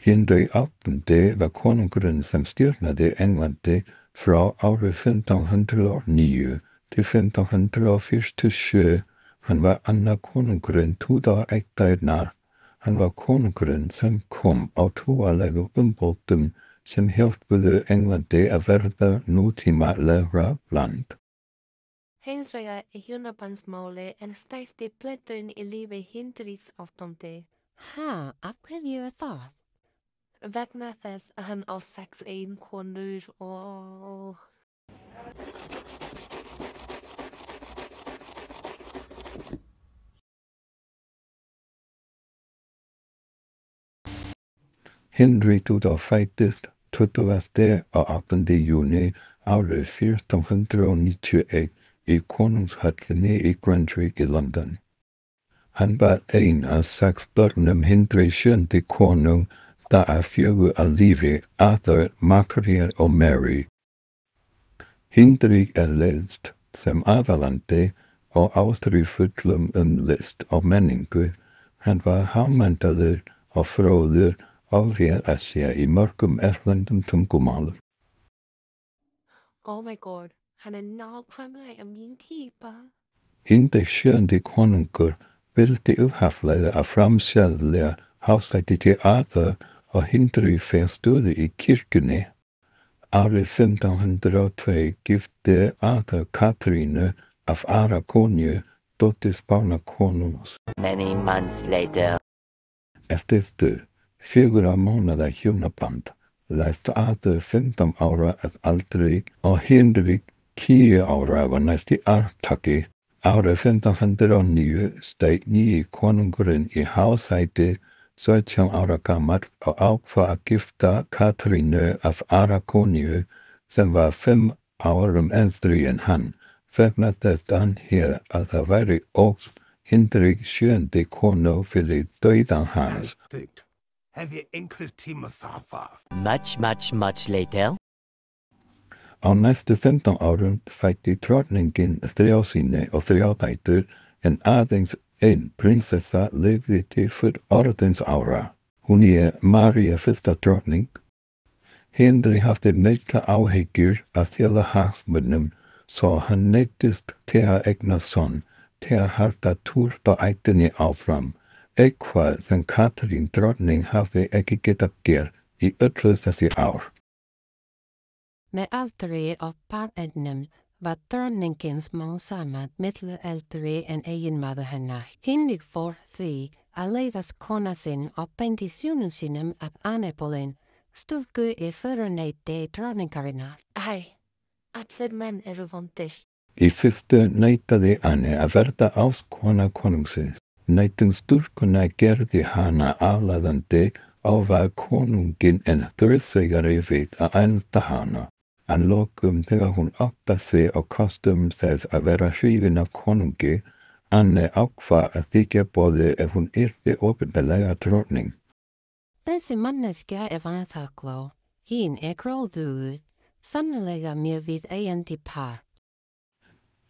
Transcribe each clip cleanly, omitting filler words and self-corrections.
Henry VIII var konungen som styrnade England fra året 1509 til 1547. Han var anden konungen Tudor ægtejner. Han var konungen som kom og toalega umbåten som hjælpede England at være nutimalæra land. Hensvegar i hjónabandsmáli en stærsti bletturinn í lífi Hendriks VIII. Ha, af hverju það? Vegna þess að hann á 6 eiginkonur og... Henry Tudor fættest 20. og 8. juni året 1491 i konungshøllene i Grantry i London. Han var en af 6 børn Henry 7. konung, der er 4 af livet, Arthur, Margaret og Mary. Henry er læst som avalante og afstrifudlum list og meningu. Han var havmandlet og frodig og ved at se i mørkum erlendum tungumáli. Oh my god, han er nákvæmlega min type. Henry 7. konungur vildi upphaflega að framselja hásæti til Arthur og Henry fær stöðu í kirkjunni. Árið 1502 gifti Arthur Katrínu af Aragonju, dóttir Spánakonungs. Many months later. Eftir 4 mánaða hjónaband læst Arthur 15 ára að aldri og Henry 10 ára var næsti arftaki. Árið 1509 steg nýi konungurinn í hásæti 17 ára gamall og ákvað að gifta Katrínu af Aragonju sem var 5 árum eldri en hann, vegna þess hann hér að það væri og Henrik 7. konu fyrir dauðan hans. Hef ég einhver tíma það var? Much later. Á næstu 15 árum fætti drottningin 3 syni og 3 dætur en aðeins ein prinsessa lifði til fullorðins ára. Hún María fyrsta drottning. Henry hafði mikla áhyggjur af þjóða hagsmunum, svo hann neyddist til að eignast son, til að halda túrta ættinni áfram, eitthvað sem Katrín drottning hafði ekki getað gert í öllu þessi ár. Með aldri og barneignum var dronningin smám saman milli eldri en eiginmaður hennar. Henrik fór því að leiðast kona sinn og beindi sjónum sínum að Anne-Boleyn, stúlku í föruneyti dronningarinnar. Allir menn eru vondir. Í fyrstu neitaði Anne að verða ástkona konungsins. Neitun stúlkuna gerði hana aðlaðandi og var konungin en þrjóðsegari við að elda hana. Að lokum þegar hún áttaði sig á kostum þess að vera hrifin af konungi, Anne ákvað að þykja boði ef hún yrði opinberlega drottning. Þessi manneskja er vanþakkláð. Hinn er gróðugur, sannarlega mjög viðeigandi par.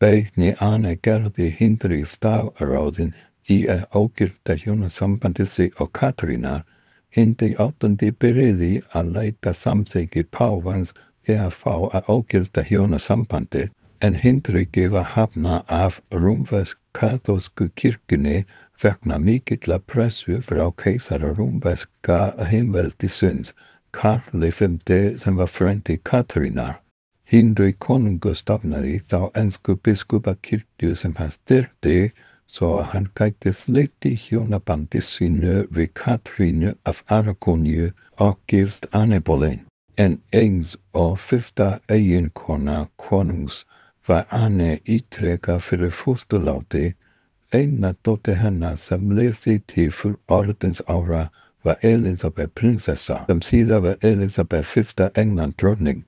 Beiðni Anne gerði Henry staðráðinn í að ógilda hjónasambandið sig og Katrínar. Henry 8. byrjaði að leita samþykki pávans við að fá að ógilda hjónasambandið, en Henry var hafnað af rómversk-kaþólsku kirkjunni vegna mikilla pressu frá keisara rómverska heimveldisins, Karli V sem var frændi Katrínar. Henry konungur stofnaði þá ensku biskupakirkju sem hann styrkti, svo hann gæti slitið hjónabandi sínu við Katrínu af Aragonju og gifst Anne-Boleyn. En eins og fyrsta eiginkona konungs var Anne ítrekað fyrir fósturláti. Eina dóttir hennar sem lifði til fullorðins ára var Elisabeth prinsessa, sem síðar var Elisabeth I England drottning.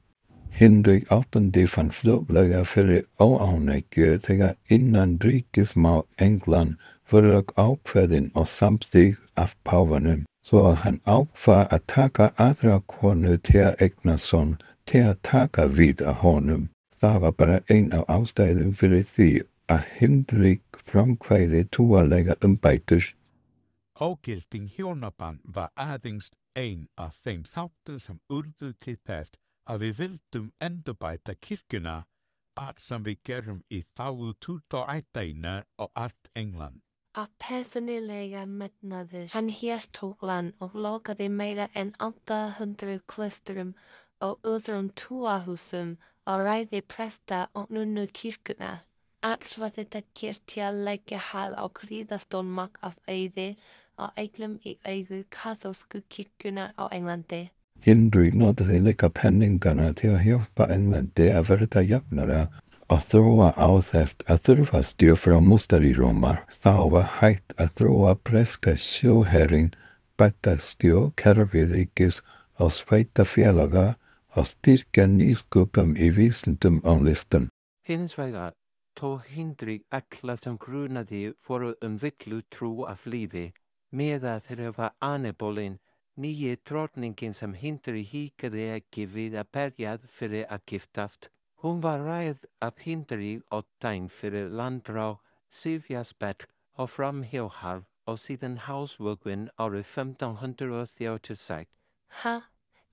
Henry 8. fann fljótlega fyrir óánægju þegar innanríkismál England voru ákveðin og samþykkt af páfanum. Svo hann ákvað að taka aðra konu til að eignast son til að taka við af honum. Það var bara ein af ástæðum fyrir því að Henrik framkvæmdi trúarlega umbætur. Ógilding hjónaband var aðeins Ein af þeim þáttum sem urðu til þess að við vildum endurbæta kirkjuna, allt sem við gerum í þágu ættarinnar og allt England. Af persónulega metnaður hann hér tóklan og lokaði meira en 800 klaustrum og öðrum trúarhúsum og ræði presta og nunnu kirkjuna. Allt var þetta gert til að leggja hal á gríðarstórmark af auði og eignum í augu kaþólsku kirkjunnar á Englandi. Hindri notaði líka penningana til að hjálpa Englandi að verða jafnara og þróa á þess að þurfa styr frá mústari Rómar. Þá var hægt að þróa breska sjóherinn, bæta stjórnkerfi ríkis og sveitarfélaga og styrkja nýsköpun í vísindum og listum. Hins vegar tók Hindri alla sem grunaði voru viklu trú af lífi, meðan þeirra var Annebolin, nýji drottningin sem Hindri hikaði ekki við að berjað fyrir að giftast. Hún var ræð af Hindri og dæmd fyrir landráð, sifjaspell og framhjáhald og síðan hálsvöggun árið 1536. Ha,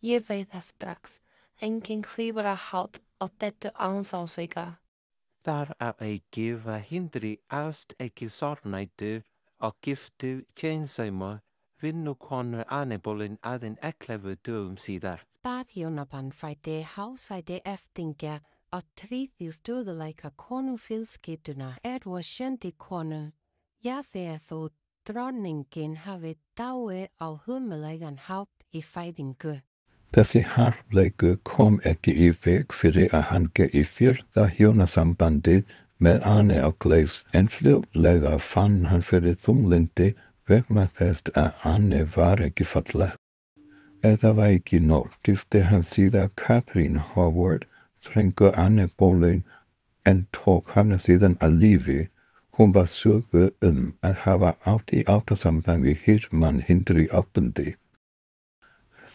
ég veit það strax. Engin klíbrahald og þetta ánsásveika. Þar að auki var Hindri alls ekki sorgnæddur og giftur Jane vinnukonur Annebolin aðeins 11 dögum síðar. Bað hjónaband fæddi hásæti eftingja og tryggði stöðuleika konufjölskyldunnar og sjöndi konu. Jafnvel þó dronningin hafi dáið á humulegan hátt í fæðingu. Þessi harmleikur kom ekki í veg fyrir að hanga í fjórða hjónasambandið með Anne og Gleys, en fljótlega fann hann fyrir þunglyndi vegna þess að Anne var ekki falleg. Eða var ekki nóg, gifti hann síðan Catherine Howard, þrengur Annebolin, en tók hana síðan að lífi. Hún var söguð að hafa átt í ástarsamband við hirðmann Hindri VIII.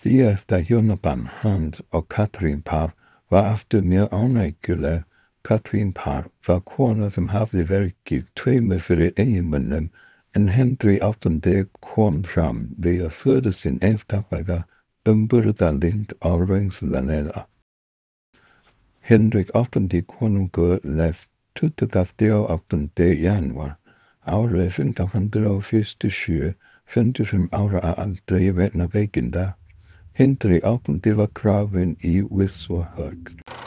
Síðasta hjónaband hans og Catherine par var aftur mjög ánægjuleg. Catherine par var kona sem hafði verið gift tveimur fyrir eiginmönnum, en Hindri VIII kom fram við að föða sinn einstaklega umburðarlynd og reynslulega. Hendrik VIII konungur lést 28. janúar árið 1547, 55 ára að aldri vegna veikinda. Hindri VIII var grafinn í Wiswehurst.